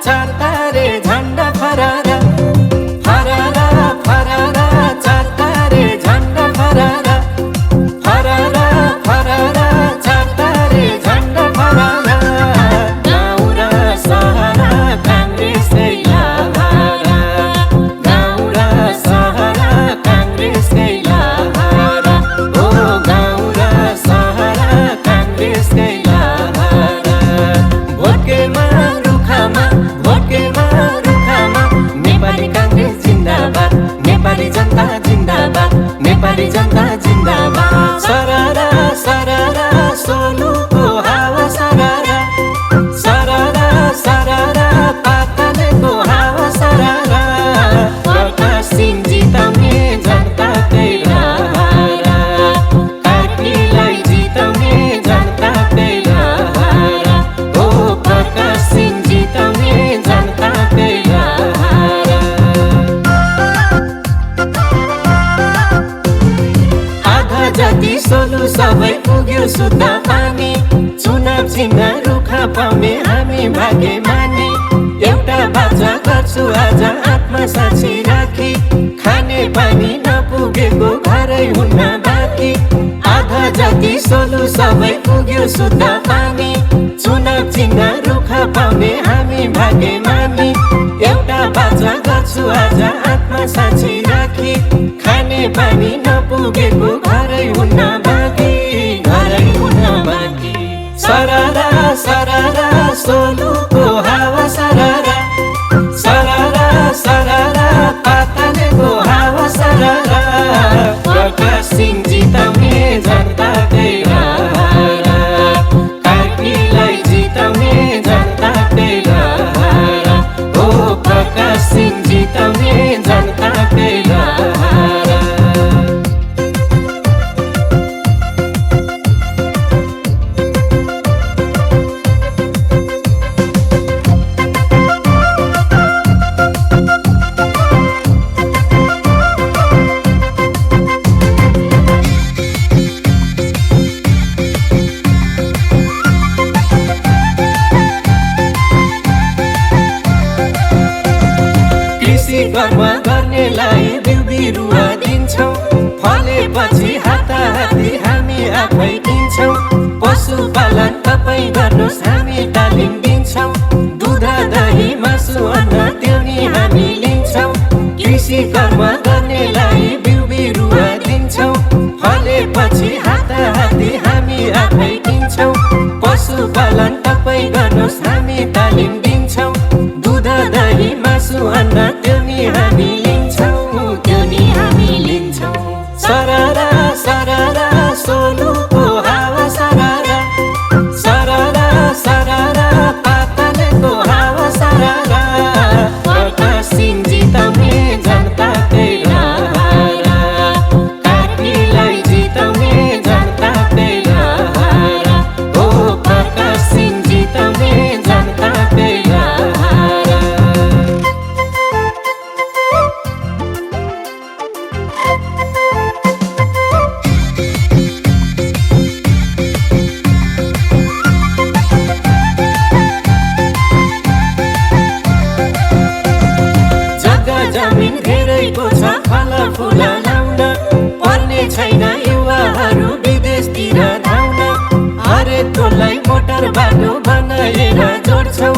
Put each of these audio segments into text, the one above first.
चार तारे झन्डा फरारा फरारा फरारा चार तारे झन्डा फरारा फरारा फरारा चार तारे झन्डा फरारा गाउँ र सहर काङ्ग्रेसकै लहरा गाउँ र सहर काङ्ग्रेसकै लहरा ओ गाउँ र सहर काङ्ग्रेसकै लहरा भोटकेमा रुखामा नेपाली काङ्ग्रेस जिन्दाबाद नेपाली जनता जिन्दाबाद नेपाली जनता जिन्दाबाद सरारा सरारा सोलुको हावा सरारा सरारा सरारा पातलेको हावा सरारा प्रकाश सिंह जिताउने जनताकै लहरा कार्कीलाई जिताउने जनताकै लहरा ओ प्रकाश सिंह जिताउने जनताकै लहरा आधा जति सोलु सबै पुग्यो शुद्ध पानी चुनाव चिन्ह रुखा पाउने हामी भागे माने एउटा बाचा गर्छु आज आत्मसाक्षी राखी खाने पानी नपुगेको घरै हुन्न बाँकी आधा जति सोलु सबै पुग्यो शुद्ध पानी चुनाव चिन्ह रुखा पाउने हामी भागे माने एउटा बाचा गर्छु आज आत्मसाक्षी राखी खाने पानी नपुगेको घरै हुन्न बाँकी घरै हुन्न बाँकी सरारा सरारा सोलुको हावा सरारा सरारा सरारा पातलेको हावा सरारा प्रकाश सिंह जिताउने जनताकै लहरा कार्कीलाई जिताउने जनताकै लहरा ओ प्रकाश सिंह जिताउने जनताकै लहरा कृषि कर्म गर्नेलाई बिउ बिरुवा दिन्छौँ फलेपछि हाताहाती हामी आफै किन्छौँ पशुपालन तपाईँ गर्नुहोस् हामी तालिम दिन्छौँ दुध दही मासु अन्न त्यो नि हामी लिन्छौँ कृषि कर्म गर्नेलाई बिउ बिरुवा दिन्छौँ फलेपछि हाताहाती हामी आफै किन्छौँ पशुपालन तपाईँ गर्नुहोस् हामी तालिम दिन्छौँ दुध दही मासु अन्न त्यो नि हामी लिन्छौँ त्यो नि हामी लिन्छौँ सरारा सरारा सोलुको हावा सरारा सरारा सरारा पातलेको हावा सरारा प्रकाश सिंह जिताउने जनताकै लहरा कार्कीलाई जिताउने जनताकै लहरा ओ प्रकाश सिंह जिताउने जनताकै लहरा जग्गा जमिन धेरैको छ फलफुल लाउन पर्ने छैन युवाहरू विदेशतिर धाउन हरेक टोललाई मोटर बाटो बनाएर जोड्छौँ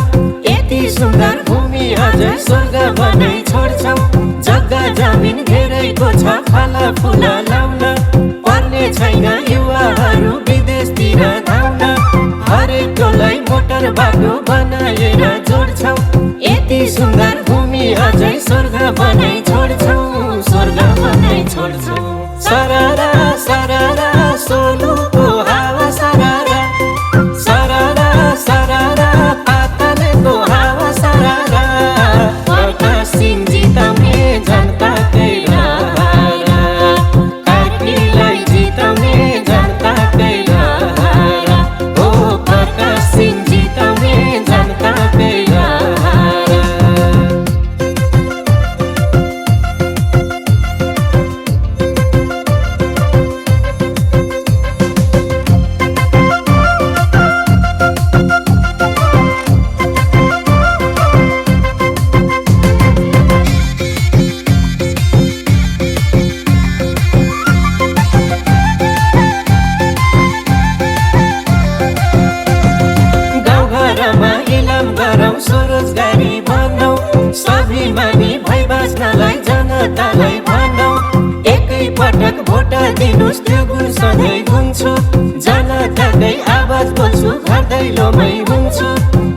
यति सुन्दर भूमि अझै स्वर्ग बनाइ छोड्छौँ जग्गा जमिन धेरैको छ फलफुल लाउन पर्ने छैन युवाहरू विदेशतिर धाउन हरेक टोललाई मोटर बाटो बनाएर जोड्छौँ यति सुन्दर भूमि अझै स्वर्ग बनाइ छोड्छौँ स्वर्ग बनाइ छोड्छौँ सरारा सरारा सोलुको हावा सरारा सरारा सरारा पातलेको हावा सरारा प्रकाश सिंह जिताउने जनताकै लहरा कार्कीलाई जिताउने जनताकै लहरा ओ प्रकाश सिंह जिताउने जनताकै लहरा भोटा दिनुस् त्यो गुण सधैँ गुन्छु जनताकै आवाज बोल्छु घर दैलोमै हुन्छु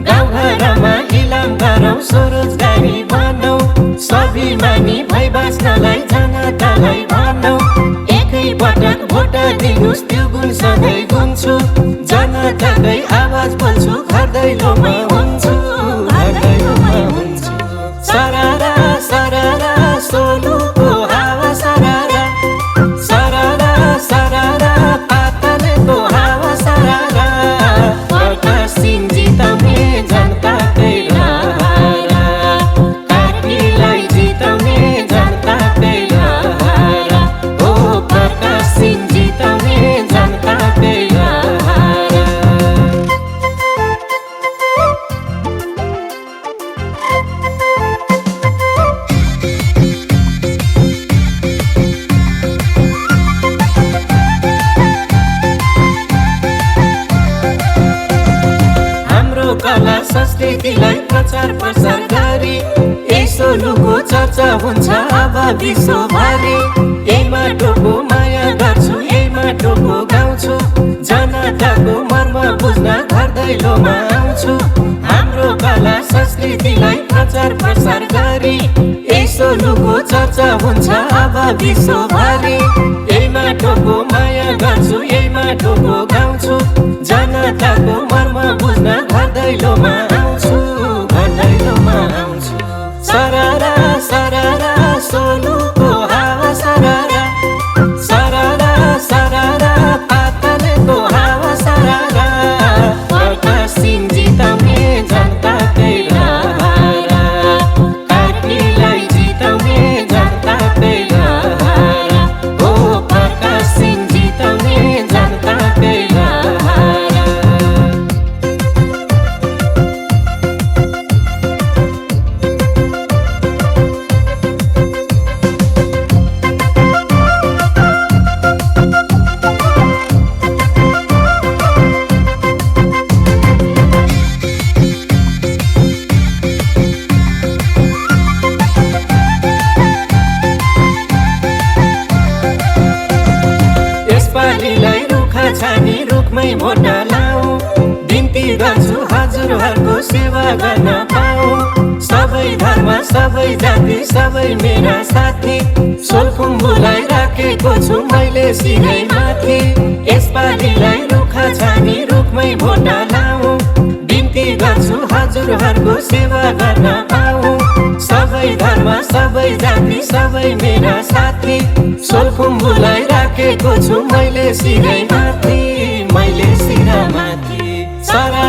गाउँघरमा इलाम गरौँ स्वरोजगारी बनौ स्वाभिमानी भई बाँच्नलाई जनतालाई भनौ एकै पटक भोटा दिनुस् त्यो गुण सधैँ गुन्छु जनताकै आवाज बोल्छु घर दैलोमा हुन्छु सरारा सरारा सोलुको हावा सरारा सरारा सरारा पातलको हावा सरारा प्रकाशिन जिताउने जनताकै लहरा कार्कीलाई जिताउने जनताकै लहरा ओ प्रकाशिन जिताउने जनताकै लहरा कला संस्कृतिलाई प्रचार प्रसार गरी सोलुको चर्चा हुन्छ अब विश्वभरि यही माटोको माया गर्छु यही माटोको गाउँछु जनताको मर्म बुझ्न घर दैलोमा आउँछु हाम्रो कला संस्कृतिलाई प्रचार प्रसार गरी सोलुको चर्चा हुन्छ अब विश्वभरि यही माटोको माया गर्छु यही माटोको गाउँछु जनताको मर्म बुझ्न घर दैलोमा आउँछु घर दैलोमा आउँछु सरारा सरारा सोलुको हावा सरारा सरारा सरारा पातलको हावा सरारा प्रकाशिन जिताउने जनताकै लहरा कार्कीलाई जिताउने जनताकै लहरा ओ प्रकाशिन जिताउने जनताकै लहरा यसपालिलाई रुखा छानी रुखमै भोट लाऊ बिन्ती गर्छु हजुरहरूको सेवा गर्न पाऊ सबै धर्म सबै जाति सबै मेरा साथी सोलखुम्बुलाई राखेको छु मैले सिरै माथि यसपालिलाई रुखा छानी रुखमै भोट लाऊ बिन्ती गर्छु हजुरहरूको सेवा गर्न पाऊ सबै धर्म सबै जाति सबै मेरा साथी सोलखुम्बुलाई राखेको छु मैले सिरै माथि मैले सिरा माथि सरा